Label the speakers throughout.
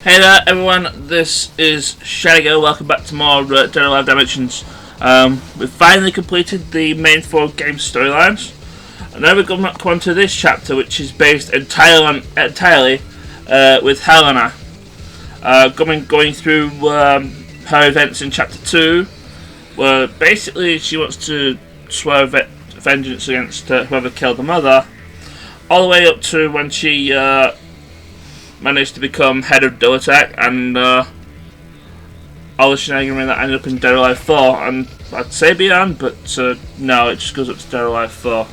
Speaker 1: Hey there everyone, this is Shiden. Welcome back to more Genra Live Dimensions. We've finally completed the main 4 game storylines, and now we're going to come on to this chapter, which is based entirely with Helena. Going through her events in chapter 2, where basically she wants to swear vengeance against whoever killed the mother, all the way up to when she managed to become head of DOATEC, and all the shenanigans that ended up in Dead or Alive 4, and I'd say beyond, but no, it just goes up to Dead or Alive 4.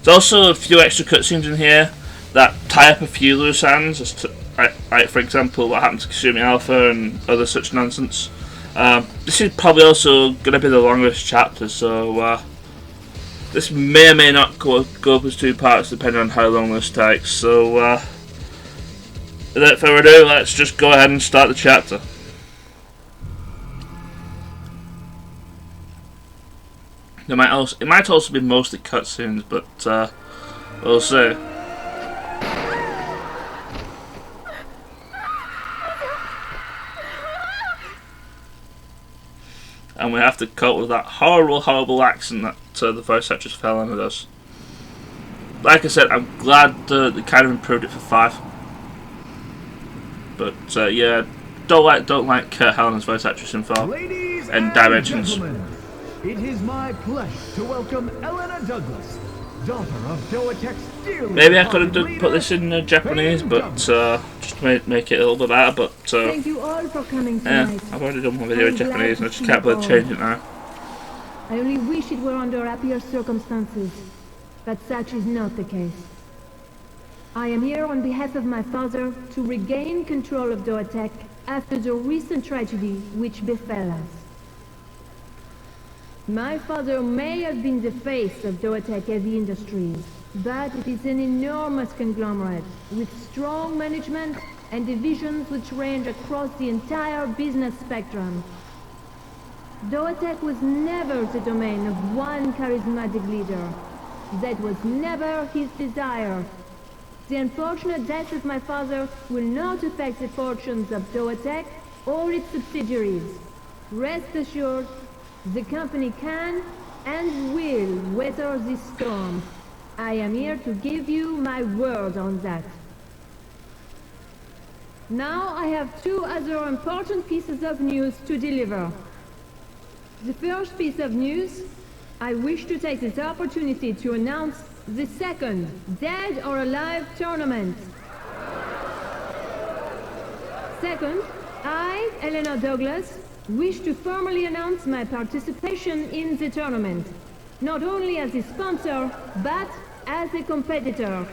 Speaker 1: There's also a few extra cutscenes in here that tie up a few loose ends, as to, like for example what happened to Kasumi Alpha and other such nonsense. This is probably also going to be the longest chapter, so this may or may not go up as 2 parts depending on how long this takes, so without further ado, let's just go ahead and start the chapter. It might also be mostly cutscenes, but we'll see. And we have to cope with that horrible accent that the voice actress Helena does. Like I said, I'm glad they kind of improved it for 5. But yeah, don't like Helena's voice actress in 4 and Dimensions.
Speaker 2: It is my pleasure to welcome Helena Douglas, daughter of DOATEC's dearly
Speaker 1: Maybe I could have put this in Japanese, but just to make it a little bit better. But
Speaker 3: thank you all for coming tonight.
Speaker 1: I've already done one video in Japanese, and I just can't bother change it now.
Speaker 3: I only wish it were under happier circumstances, but such is not the case. I am here on behalf of my father to regain control of DOATEC after the recent tragedy which befell us. My father may have been the face of DOATEC Heavy Industries, but it is an enormous conglomerate with strong management and divisions which range across the entire business spectrum. DOATEC was never the domain of one charismatic leader. That was never his desire. The unfortunate death of my father will not affect the fortunes of DOATEC or its subsidiaries. Rest assured, the company can and will weather this storm. I am here to give you my word on that. Now I have 2 other important pieces of news to deliver. The first piece of news, I wish to take this opportunity to announce the second Dead or Alive tournament. Second, I, Helena Douglas, wish to formally announce my participation in the tournament, not only as a sponsor, but as a competitor.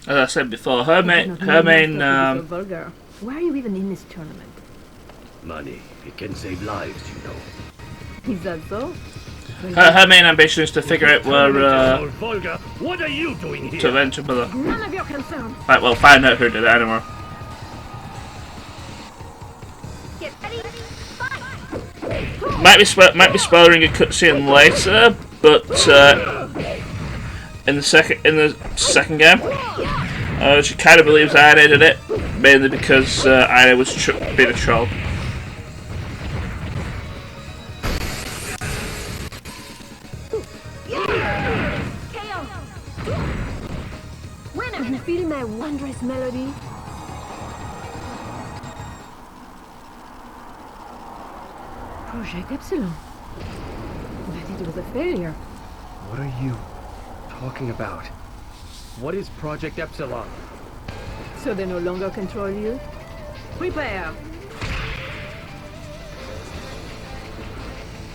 Speaker 1: As I said before, her main
Speaker 4: so vulgar. Why are you even in this tournament?
Speaker 2: Money. It can save lives, you know.
Speaker 4: Is that so?
Speaker 1: her main ambition is to figure out where
Speaker 2: what are you doing here?
Speaker 1: to avenge her mother.
Speaker 4: None of your concern.
Speaker 1: Right, well, find out who did it anyway.
Speaker 4: Get ready.
Speaker 1: Might be spoiling a cutscene later, but in the second game, she kind of believes Ida did it, mainly because Ida was being a troll.
Speaker 4: Are you feeling my wondrous melody? Project Epsilon. But it was a failure.
Speaker 5: What are you talking about? What is Project Epsilon?
Speaker 4: So they no longer control you? Prepare.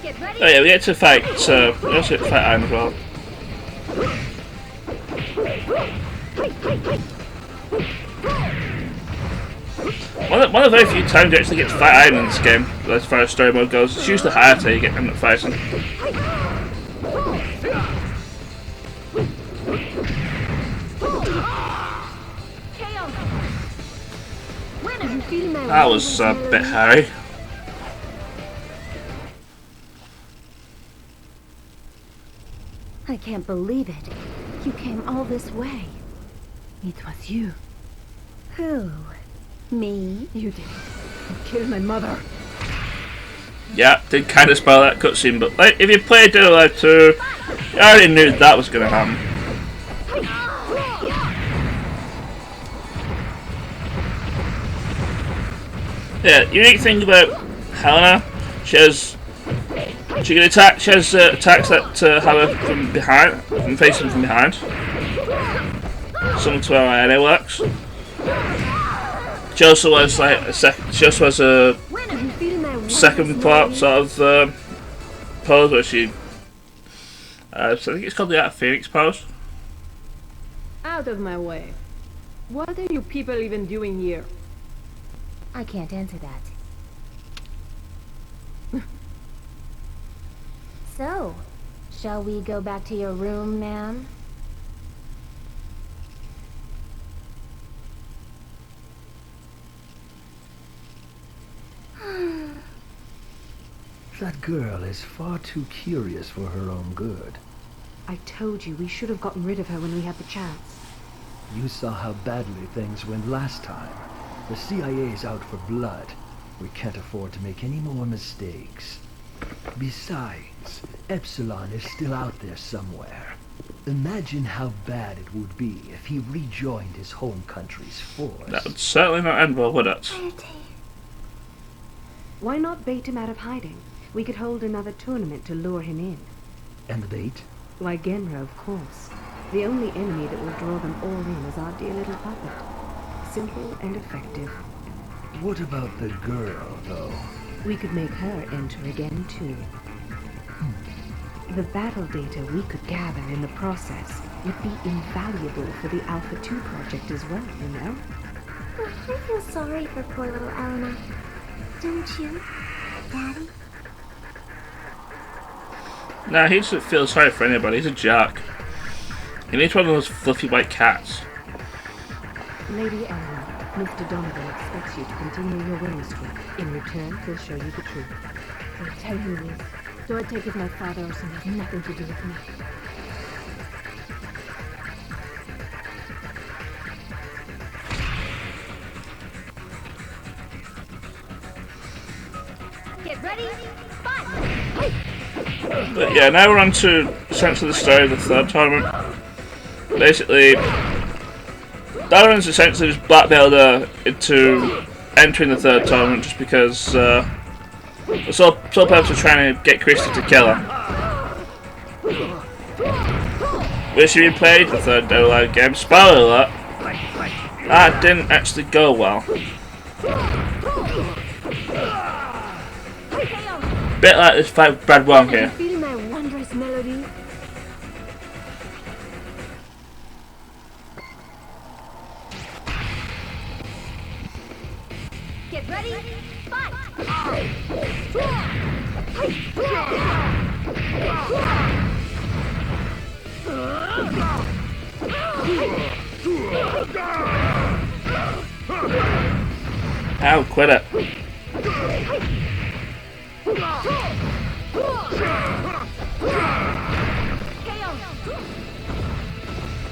Speaker 4: Get ready.
Speaker 1: Oh yeah, we get to fight, so we also get to fight Iron as well. One of the very few times you actually get to fight Iron in this game, as far as story mode goes. It's usually harder you get end up fighting. That was a bit hairy.
Speaker 6: I can't believe it. You came all this way.
Speaker 4: It was you.
Speaker 6: Who? Me?
Speaker 4: You did it. You killed my mother.
Speaker 1: Yeah, did kind of spoil that cutscene, but like, if you played Dead or Alive 2, you already knew that was going to happen. Yeah, unique thing about Helena, she can attack. She has attacks that have her from behind, from facing from behind. Similar to how Raidou works. She also has like a second. She also has a second part sort of pose where she. So I think it's called the Art of Phoenix pose.
Speaker 4: Out of my way. What are you people even doing here?
Speaker 6: I can't answer that. So, shall we go back to your room, ma'am?
Speaker 2: That girl is far too curious for her own good.
Speaker 7: I told you we should have gotten rid of her when we had the chance.
Speaker 2: You saw how badly things went last time. The CIA's out for blood. We can't afford to make any more mistakes. Besides, Epsilon is still out there somewhere. Imagine how bad it would be if he rejoined his home country's force.
Speaker 1: That would certainly not end well, would it?
Speaker 7: Why not bait him out of hiding? We could hold another tournament to lure him in.
Speaker 2: And the bait?
Speaker 7: Why, Genra, of course. The only enemy that will draw them all in is our dear little puppet. Simple and effective.
Speaker 2: What about the girl, though?
Speaker 7: We could make her enter again, too. The battle data we could gather in the process would be invaluable for the Alpha 2 project as well, you know?
Speaker 6: I feel sorry for poor little Helena. Don't you, Daddy?
Speaker 1: Nah, he doesn't feel sorry for anybody. He's a jerk. He needs one of those fluffy white cats.
Speaker 7: Lady Helena, Mr. Donovan expects you to continue your winning streak. In return, he'll show you the truth.
Speaker 3: I'll tell you this. DOATEC is my father, so it has nothing to do with me.
Speaker 6: Get ready, fight!
Speaker 1: But yeah, now we're on to essentially the story of the third tournament. Basically, Donovan's essentially just blackmailed her into entering the third tournament just because the sole purpose of trying to get Christy to kill her. Which she replayed the third Dead or Alive game. Spoiler alert, that didn't actually go well. Bit like this fight with Brad Wong here.
Speaker 3: Feel my wondrous melody?
Speaker 6: Get ready, fight!
Speaker 1: Ow, quit it.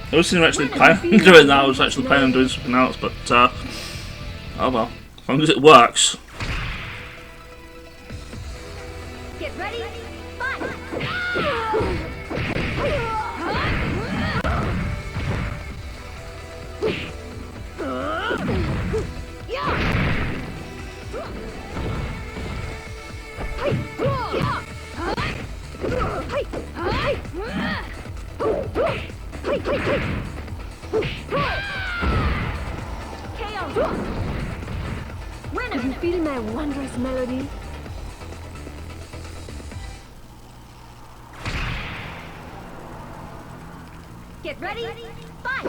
Speaker 1: I wasn't actually planning on doing that, I was actually planning on doing something else, but oh well, as long as it works.
Speaker 6: Get ready, fight!
Speaker 3: Do you feel my wondrous melody?
Speaker 6: Get ready, fight!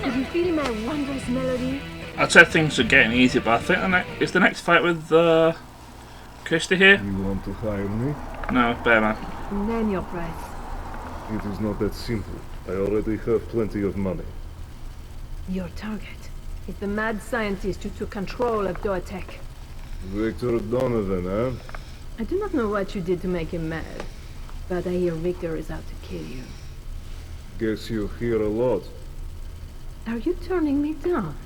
Speaker 3: Do you feel my wondrous melody?
Speaker 1: I'd say things are getting easier, but I think is the next fight with Christy here?
Speaker 8: You want to hire me?
Speaker 1: No, Bearman.
Speaker 4: Name your price.
Speaker 8: It is not that simple. I already have plenty of money.
Speaker 4: Your target is the mad scientist who took control of DOATEC.
Speaker 8: Victor Donovan, eh?
Speaker 4: I do not know what you did to make him mad, but I hear Victor is out to kill you.
Speaker 8: Guess you hear a lot.
Speaker 4: Are you turning me down?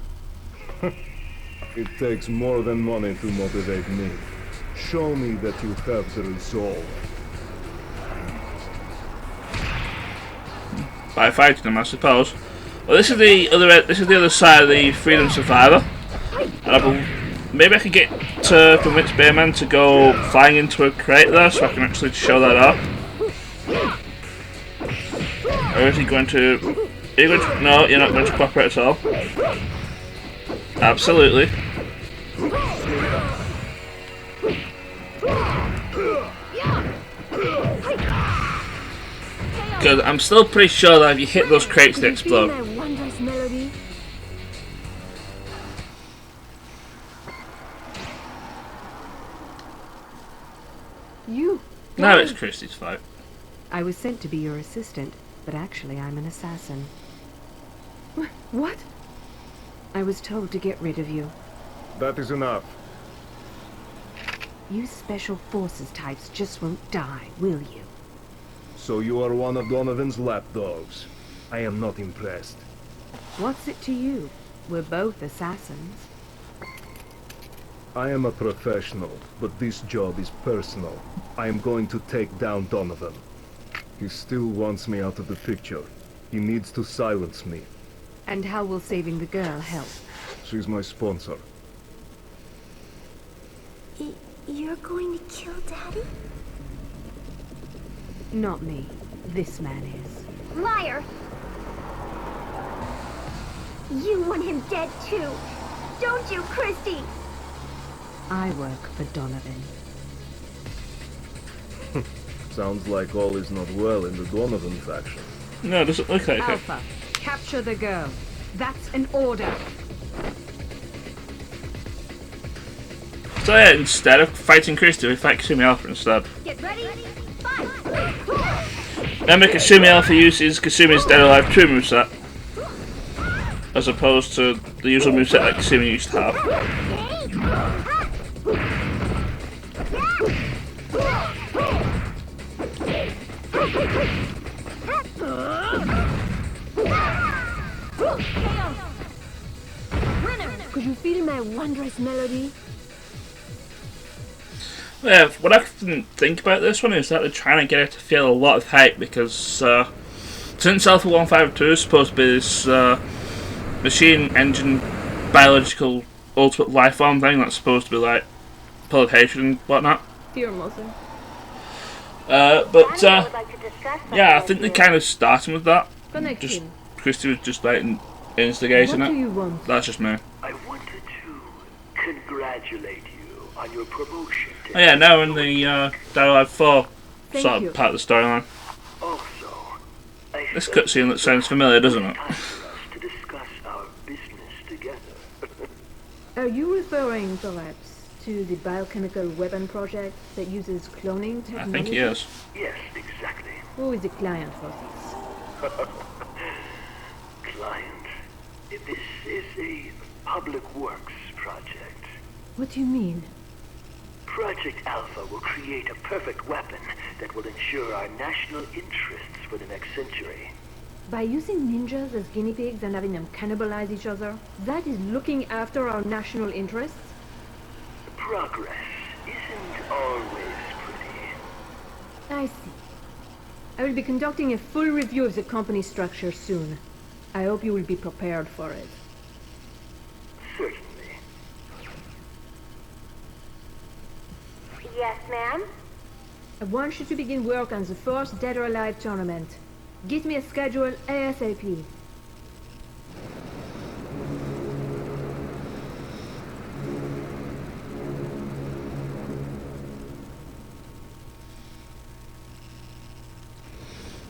Speaker 8: It takes more than money to motivate me. Show me that you have the resolve.
Speaker 1: By fighting them, I suppose. Well, this is the other side of the Freedom Survivor. And maybe I could get to convince Bearman to go flying into a crate there, so I can actually show that off. Or is he going to? Are you going to? No, you're not going to cooperate at all. Absolutely. Because I'm still pretty sure that if you hit those crates, they explode.
Speaker 4: You?
Speaker 1: Now it's Christy's fight.
Speaker 7: I was sent to be your assistant, but actually I'm an assassin.
Speaker 4: What?
Speaker 7: I was told to get rid of you.
Speaker 8: That is enough.
Speaker 7: You special forces types just won't die, will you?
Speaker 8: So you are one of Donovan's lapdogs. I am not impressed.
Speaker 7: What's it to you? We're both assassins.
Speaker 8: I am a professional, but this job is personal. I am going to take down Donovan. He still wants me out of the picture. He needs to silence me.
Speaker 7: And how will saving the girl help?
Speaker 8: She's my sponsor.
Speaker 6: You're going to kill Daddy?
Speaker 7: Not me. This man is.
Speaker 6: Liar! You want him dead too, don't you, Christy?
Speaker 7: I work for Donovan.
Speaker 8: Sounds like all is not well in the Donovan faction.
Speaker 1: No, it doesn't look like it.
Speaker 7: Alpha, capture the girl. That's an order.
Speaker 1: So yeah, instead of fighting Christy, we fight Kasumi Alpha instead.
Speaker 6: Get ready, fight!
Speaker 1: Remember, Kasumi Alpha uses Kasumi's Dead or Alive 2 moveset, as opposed to the usual moveset that Kasumi used to have.
Speaker 3: Could you feel my wondrous melody?
Speaker 1: Yeah, what I didn't think about this one is that they're trying to get it to feel a lot of hype because since Alpha 152 is supposed to be this machine engine biological ultimate life form thing that's supposed to be like full of hatred and whatnot.
Speaker 4: Fear Mother.
Speaker 1: Yeah, I think they're kind of starting with that.
Speaker 4: Connection.
Speaker 1: Just Christy was just like instigating
Speaker 4: What
Speaker 1: it.
Speaker 4: do you want?
Speaker 1: That's just me.
Speaker 9: I wanted to congratulate you on your promotion.
Speaker 1: Oh yeah, now in the Dead or Alive 4
Speaker 4: Thank
Speaker 1: sort
Speaker 4: you.
Speaker 1: of part of the storyline.
Speaker 9: Also, I
Speaker 1: This
Speaker 9: felt
Speaker 1: cutscene that sounds familiar, doesn't it?
Speaker 9: time for us to discuss our business together.
Speaker 4: Are you referring, perhaps, to the biochemical weapon project that uses cloning technology?
Speaker 1: I think he is.
Speaker 9: Yes, exactly.
Speaker 4: Who is the client for this?
Speaker 9: Client, this is a public works project.
Speaker 4: What do you mean?
Speaker 9: Project Alpha will create a perfect weapon that will ensure our national interests for the next century.
Speaker 4: By using ninjas as guinea pigs and having them cannibalize each other, that is looking after our national interests?
Speaker 9: Progress isn't always pretty.
Speaker 4: I see. I will be conducting a full review of the company structure soon. I hope you will be prepared for it.
Speaker 9: Certainly.
Speaker 6: Yes, ma'am?
Speaker 4: I want you to begin work on the first Dead or Alive tournament. Get me a schedule ASAP.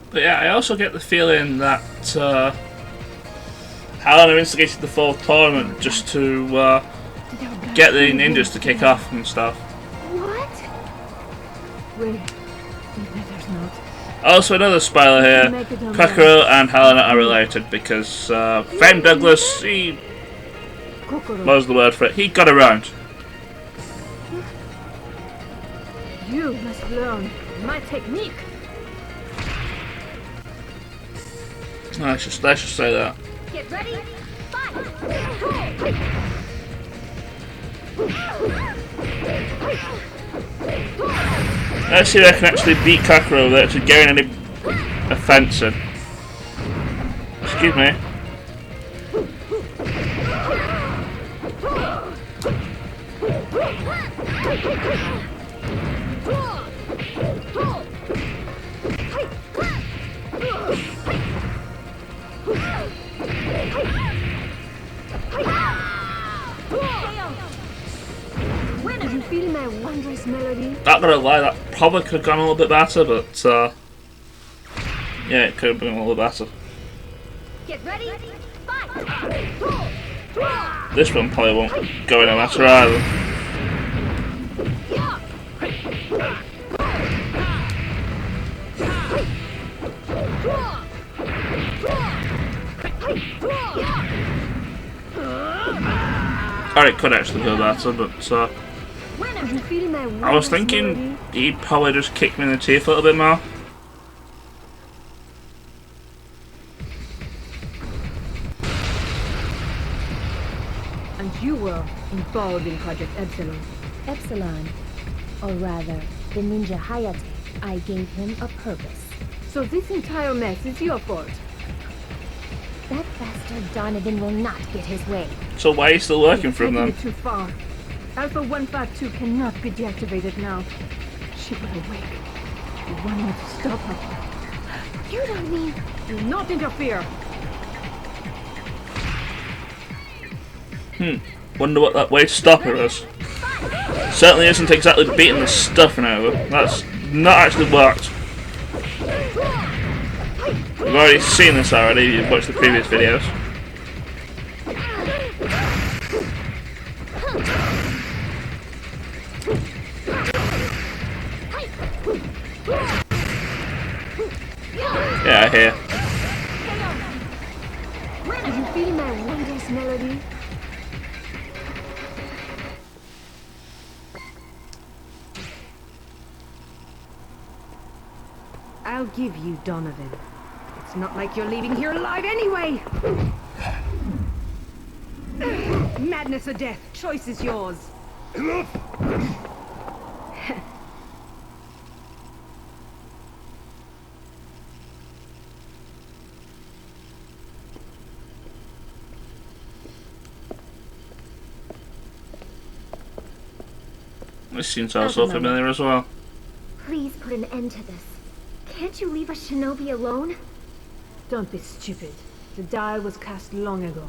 Speaker 1: But yeah, I also get the feeling that Helena instigated the fall tournament just to get the ninjas to kick off and stuff.
Speaker 4: What? Wait, there's not.
Speaker 1: Also, another spoiler here: Kokoro and Helena are related because Fame Douglas, he, what was the word for it? He got around.
Speaker 4: You must learn my technique.
Speaker 1: Let's just say that.
Speaker 6: Get ready, fight!
Speaker 1: Let's see if I can actually beat Kokoro without actually getting any offence in. Excuse me.
Speaker 4: Did you feel my wondrous melody?
Speaker 1: Not gonna lie, that probably could have gone a little bit better, but yeah, it could have been a little better.
Speaker 6: Get ready, fight!
Speaker 1: This one probably won't go any better either. Or it could actually go better, but I was thinking he'd probably just kick me in the teeth a little bit more.
Speaker 4: And you were involved in Project Epsilon.
Speaker 6: Epsilon, or rather, the ninja Hayate. I gave him a purpose.
Speaker 4: So this entire mess is your fault.
Speaker 6: That bastard Donovan will not get his way.
Speaker 1: So why are you still working for him then?
Speaker 4: Too far. Alpha 152 cannot be deactivated now. She will awake. You want me to stop her?
Speaker 6: You don't mean...
Speaker 4: Do not interfere.
Speaker 1: Wonder what that way to stop her is. Certainly isn't exactly beating the stuffing out of her. That's not actually worked. You've already seen this already, you've watched the previous videos. Yeah, I hear.
Speaker 4: Did you feel my wondrous melody?
Speaker 7: I'll give you Donovan. It's not like you're leaving here alive anyway! Madness or death, choice is yours.
Speaker 8: Enough!
Speaker 1: This seems also familiar as well.
Speaker 6: Please put an end to this. Can't you leave a shinobi alone?
Speaker 4: Don't be stupid. The die was cast long ago.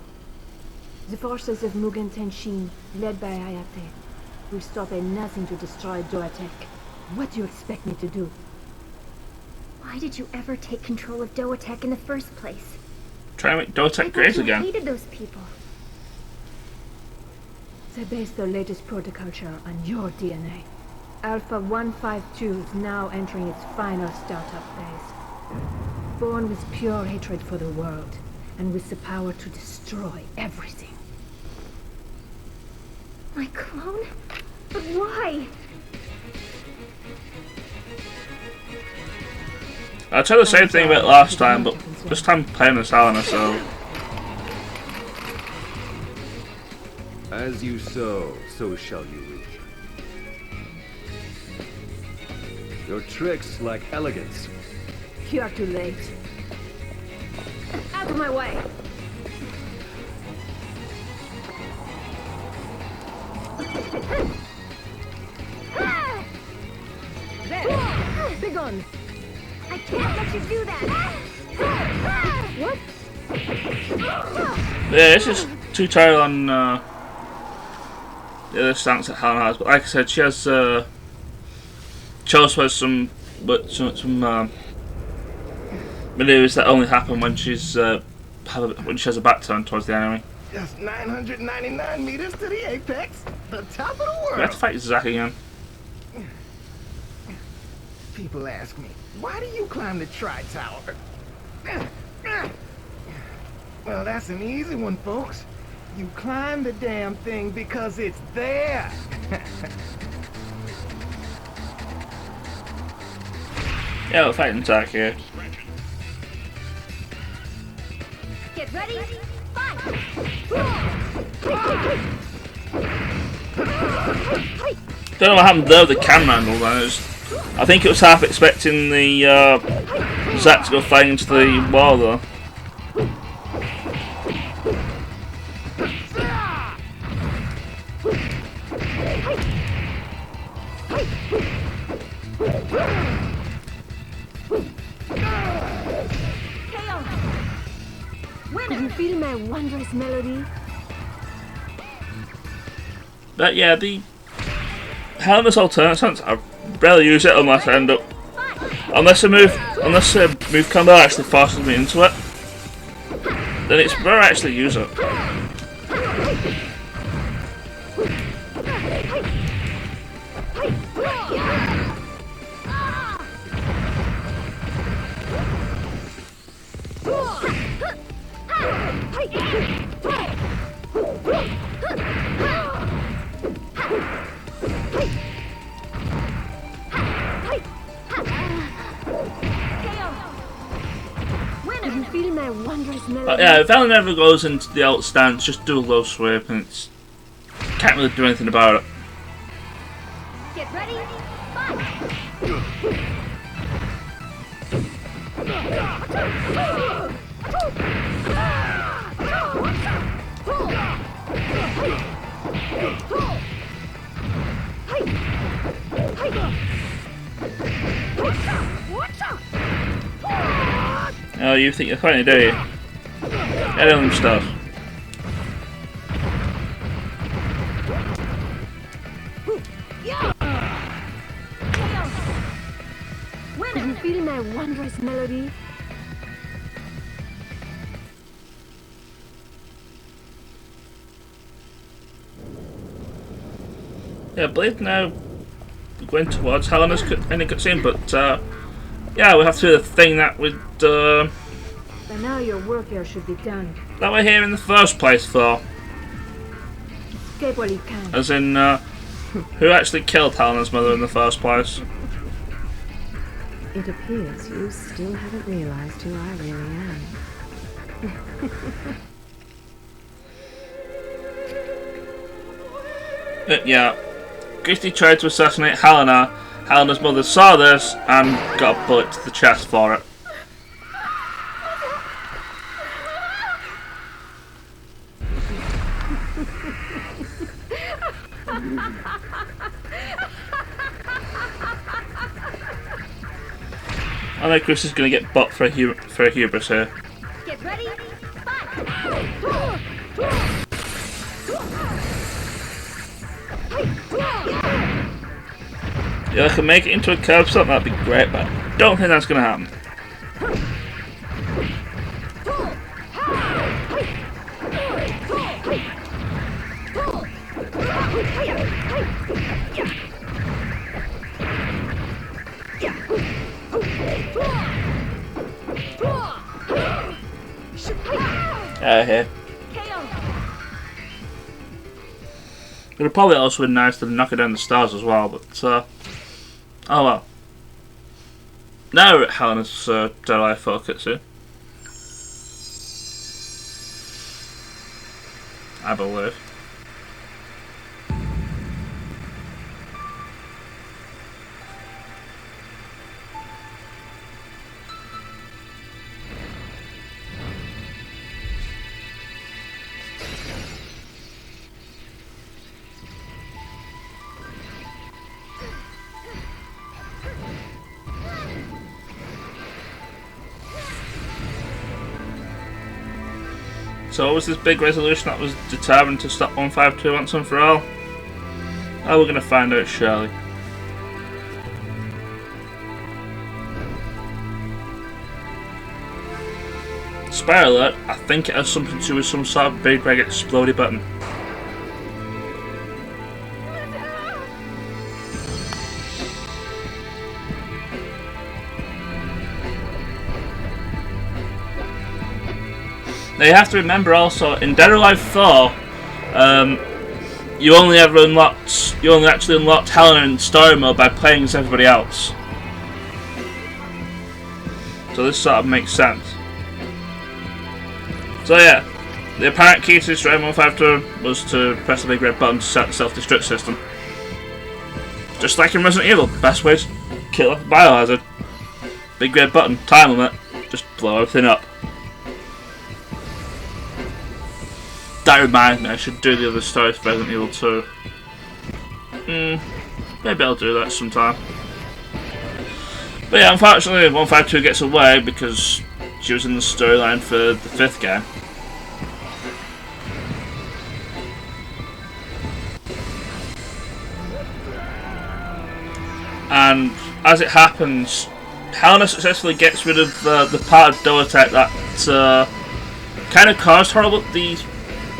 Speaker 4: The forces of Mugen Tenshin, led by Hayate, will stop at nothing to destroy DOATEC. What do you expect me to do?
Speaker 6: Why did you ever take control of DOATEC in the first place?
Speaker 1: Try and make DOATEC great again.
Speaker 6: I hated those people.
Speaker 4: They based their latest protoculture on your DNA. Alpha 152 is now entering its final startup phase. Born with pure hatred for the world, and with the power to destroy everything.
Speaker 6: My clone? But why?
Speaker 1: I tried the same thing about last time, but this time playing as Helena, so...
Speaker 8: As you sow, so shall you reap. Your tricks lack elegance.
Speaker 4: You are too late. Out of my way! There! Begone!
Speaker 6: I can't let you do that!
Speaker 4: What?
Speaker 1: Yeah, this is tutorial on the other stance that Helena has, but like I said, she has chose some maneuvers that only happen when she's when she has her back turned towards the enemy.
Speaker 10: Just 999 meters to the apex, the top of the world.
Speaker 1: We have to fight Zack again.
Speaker 10: People ask me, why do you climb the Tri-Tower? Well, that's an easy one, folks. You climb the damn thing because it's there.
Speaker 1: Yeah, we're fighting Zack here.
Speaker 6: Get ready, fight!
Speaker 1: Don't know what happened there with the camera angle. I think it was half expecting the Zack to go flying into the wall though.
Speaker 4: Did you feel my wondrous melody?
Speaker 1: But yeah, the Helena's alternate stance, I rarely use it unless I end up, unless a move combo actually forces me into it, then it's where I actually use it.
Speaker 4: Did you feel my wondrous melody?
Speaker 1: But yeah, if Helena ever goes into the alt stance, just do a low sweep and it's can't really do anything about it.
Speaker 6: Get ready, fight!
Speaker 1: Oh, you think you're funny, do you? Get on them stuff.
Speaker 4: Did you feel my wondrous melody?
Speaker 1: Yeah, I believe now we're going towards Helena's ending cutscene, but yeah, we have to do the thing that we'd
Speaker 4: By now your work here should be done.
Speaker 1: that we're here in the first place for.
Speaker 4: Escape while you can.
Speaker 1: As in, who actually killed Helena's mother in the first place?
Speaker 7: It appears you still haven't realized who I really am.
Speaker 1: Yeah, Christy tried to assassinate Helena. Helena's mother saw this and got a bullet to the chest for it. I know Chris is going to get butt for a hubris here.
Speaker 6: Get ready, fight!
Speaker 1: Yeah, I can make it into a curb stop, that'd be great, but I don't think that's going to happen. Here. It would probably also be nice to knock it down the stairs as well, but oh well. Now we're at Helena's Jedi focus here. I believe. So what was this big resolution that was determined to stop 152 once and for all? Oh, we're going to find out surely. spoiler alert, I think it has something to do with some sort of big explodey button. Now you have to remember also, in Dead or Alive 4, you only actually unlocked Helena in story mode by playing as everybody else. So this sort of makes sense. So yeah, the apparent key to destroying 152 was to press the big red button to set the self-destruct system. Just like in Resident Evil, best way to kill off a biohazard. Big red button, time limit, just blow everything up. That reminds me, I should do the other stories for Resident Evil 2. Maybe I'll do that sometime. But yeah, unfortunately 152 gets away because she was in the storyline for the 5th game. And as it happens, Helena successfully gets rid of the part of DOATEC that kind of caused horrible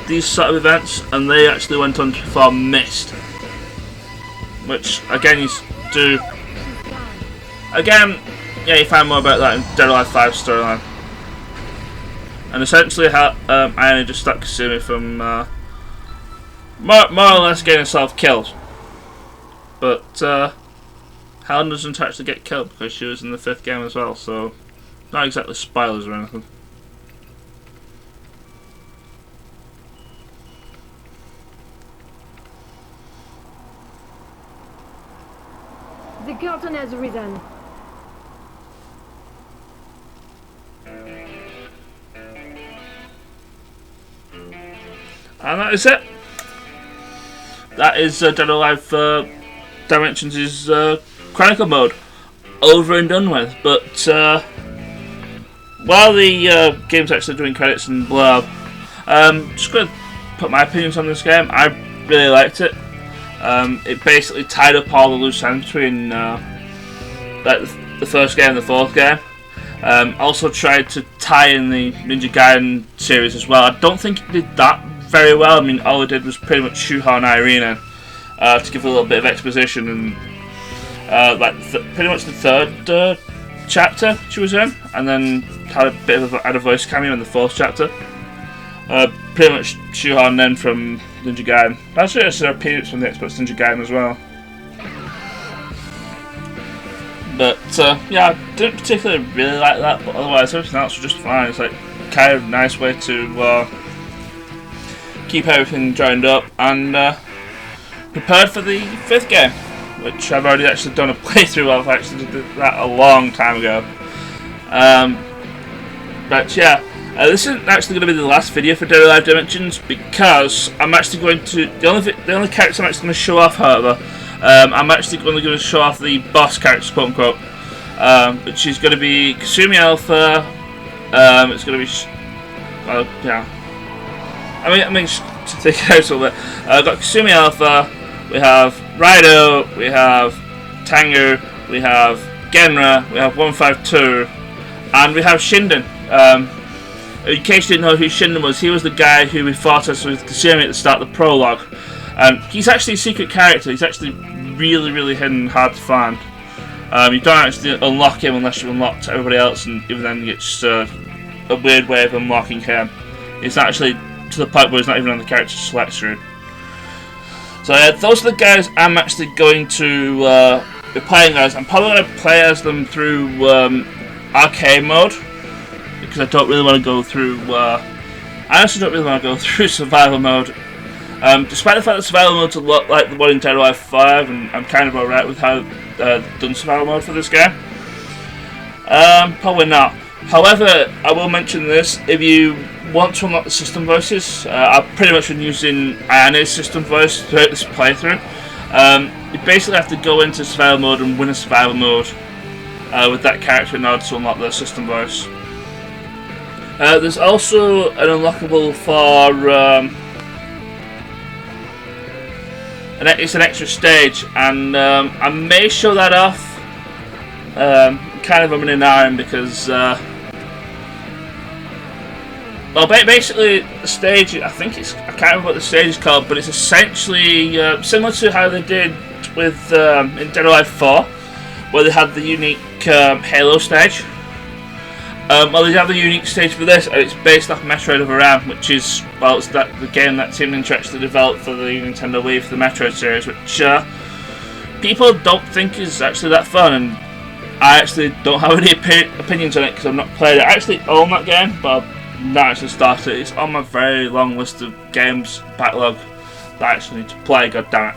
Speaker 1: these sort of events, and they actually went on to form Mist, which again you do. Again, yeah, you find more about that in Dead or Alive 5 storyline. And essentially, Ayane just stopped Kasumi from more or less getting herself killed. But Helena doesn't actually get killed because she was in the 5th game as well, so not exactly spoilers or anything.
Speaker 3: The curtain has risen.
Speaker 1: And that is it. That is Dead or Alive Dimensions' Chronicle mode over and done with. But while the game's actually doing credits and blah, just going to put my opinions on this game. I really liked it. It basically tied up all the loose ends between like the 1st game and the 4th game. Also tried to tie in the Ninja Gaiden series as well. I don't think it did that very well. I mean, all it did was pretty much shoehorn Irene in to give a little bit of exposition, and like pretty much the 3rd chapter she was in, and then had a voice cameo in the 4th chapter. Pretty much shoehorned in from Ninja Gaiden. Actually, it's her appearance from the Xbox Ninja Gaiden as well. But yeah, I didn't particularly really like that, but otherwise everything else was just fine. It's like kind of a nice way to keep everything joined up and prepared for the 5th game, which I've already actually done a playthrough of. I actually did that a long time ago. But yeah, this isn't actually going to be the last video for Dead or Alive Dimensions, because I'm actually going to the only character I'm actually going to show off, however, I'm actually only going to show off the boss character, quote unquote, which is going to be Kasumi Alpha. It's going to be yeah. I mean, to take it out a little bit. I've got Kasumi Alpha. We have Raidou. We have Tengu. We have Genra. We have 152, and we have Shiden. In case you didn't know who Shiden was, he was the guy who we fought us with Kasumi at the start of the prologue. He's actually a secret character. He's actually really, really hidden and hard to find. You don't actually unlock him unless you unlocked everybody else, and even then it's a weird way of unlocking him. It's actually to the point where he's not even on the character select screen. So those are the guys I'm actually going to be playing as. I'm probably going to play as them through arcade mode, because I don't really want to go through. I actually don't really want to go through survival mode. Despite the fact that survival mode's a lot like the one in Dead or Alive 5, and I'm kind of alright with how they've done survival mode for this game. Probably not. However, I will mention this: if you want to unlock the system voices, I've pretty much been using Ayane's system voice throughout this playthrough. You basically have to go into survival mode and win a survival mode with that character in order to unlock the system voice. There's also an unlockable for it's an extra stage, and I may show that off. Kind of umming and ahhing because Well, basically, the stage, I can't remember what the stage is called, but it's essentially similar to how they did with in Dead or Alive 4, where they had the unique Halo stage. Well, they have the unique stage for this, and it's based off Metroid Other M, which is, well, it's the game that Team Ninja actually developed for the Nintendo Wii for the Metroid series, which people don't think is actually that fun, and I actually don't have any opinions on it because I've not played it. I actually own that game, but I've not actually started it. It's on my very long list of games backlog that I actually need to play, goddammit.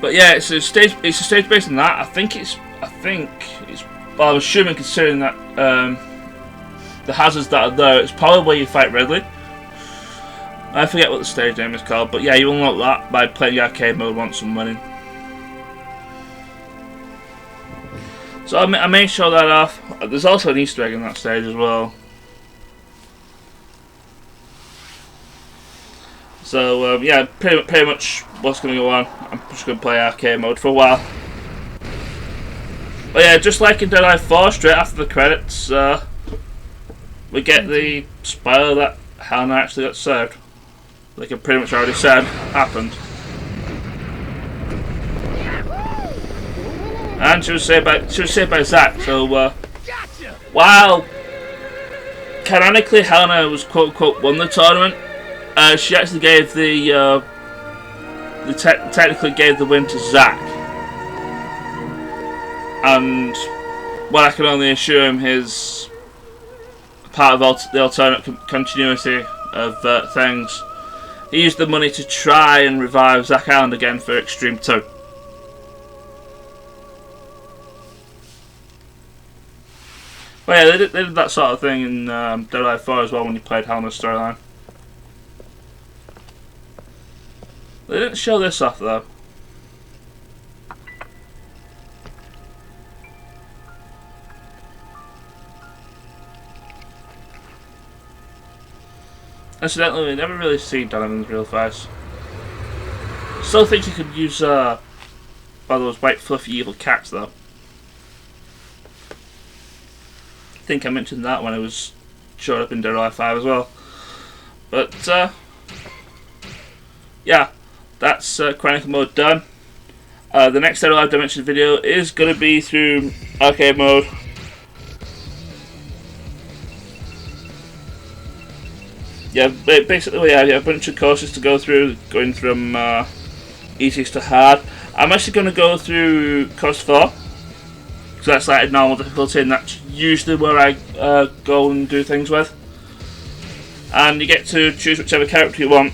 Speaker 1: But yeah, it's a stage based on that. I think it's well, I'm assuming, considering that the hazards that are there, it's probably where you fight Ridley. I forget what the stage name is called, but yeah, you unlock that by playing the arcade mode once and winning. So I may show that off. There's also an Easter egg in that stage as well. So yeah, pretty much what's going to go on. I'm just going to play arcade mode for a while. But yeah, just like in Dead or Alive 4, straight after the credits, we get the spoiler that Helena actually got served. Like I pretty much already said, happened. And she was saved by Zack. So while canonically Helena was quote unquote won the tournament, she actually gave technically gave the win to Zack. And what I can only assume is part of the alternate continuity of things. He used the money to try and revive Zack Island again for Extreme 2. Well, yeah, they did that sort of thing in Dead or Alive 4 as well when you played Helena's storyline. They didn't show this off though. Incidentally, we never really see Donovan's real face. Still think you could use one of those white fluffy evil cats though. I think I mentioned that when I was showed up in Dead or Alive 5 as well. But yeah, that's Chronicle mode done. The next Dead or Alive Dimension video is going to be through arcade mode. Yeah, basically, yeah, you have a bunch of courses to go through, going from easiest to hard. I'm actually going to go through course 4, because that's like a normal difficulty, and that's usually where I go and do things with. And you get to choose whichever character you want.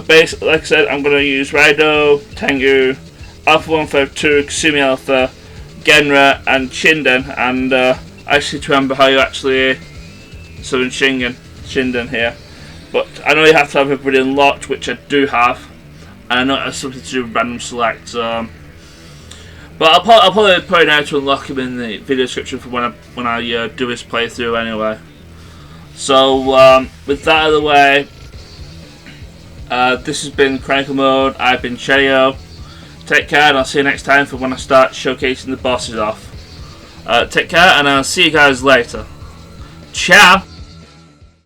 Speaker 1: Basically, like I said, I'm going to use Raidou, Tengu, Alpha 152, Kasumi Alpha, Genra, and Shiden, and I actually to remember how you actually summon Shiden here. But I know you have to have everybody unlocked, which I do have, and I know it has something to do with random select. But I'll probably put it out to unlock him in the video description for when I do his playthrough anyway. So with that out of the way, this has been Chronicle Mode. I've been Cherio. Take care, and I'll see you next time for when I start showcasing the bosses off. Take care, and I'll see you guys later. Ciao!